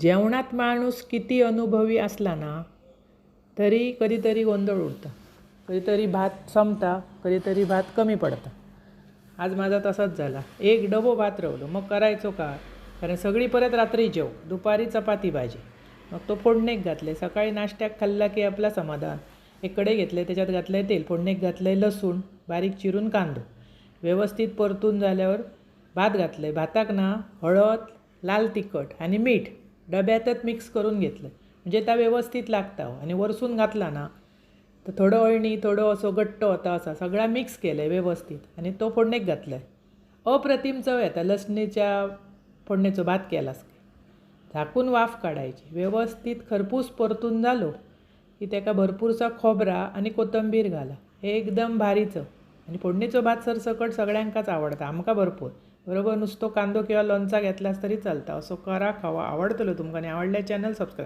जेवणात माणूस किती अनुभवी असला ना तरी कधीतरी गोंधळ उडतं, कधीतरी भात संपता, कधीतरी भात कमी पडता. आज माझा तसाच झाला. एक डबो भात राहिलो, मग करायचो काय? कारण सगळी परत रात्री जेव, दुपारी चपाती भाजी, मग तो फोडणीक घातले. सकाळी नाश्त्याक खाल्ला की आपला समाधान. एक कढई घेतले, त्याच्यात घातले तेल, फोडणीक घातले लसूण, बारीक चिरून कांदो, व्यवस्थित परतून झाल्यावर भात घातले. भाताक ना हळद, लाल तिखट आणि मीठ डब्यातच मिक्स करून घेतलं, म्हणजे त्या व्यवस्थित लागता. आणि वरसून घातला ना तर थोडं अळणी, थोडं असं घट्ट होता, असा सगळा मिक्स केलं आहे व्यवस्थित आणि तो फोडणीक घातला आहे. अप्रतिम चव येता लसणीच्या फोडणीचो भात केलास. झाकून वाफ काढायची. व्यवस्थित खरपूस परतून झालो की त्याका भरपूरसा खोबरा आणि कोथिंबीर घाला. हे एकदम भारी चव. आणि फोडणीचो भात सरसकट सगळ्यांकाच आवडता, आमका भरपूर. बरोबर नुसतो कांदो किंवा लोणचा घेतलास तरी चालता. असो करा, खावा, आवडतलो तुमका. आणि आवडल्या चॅनल सबस्क्राईब.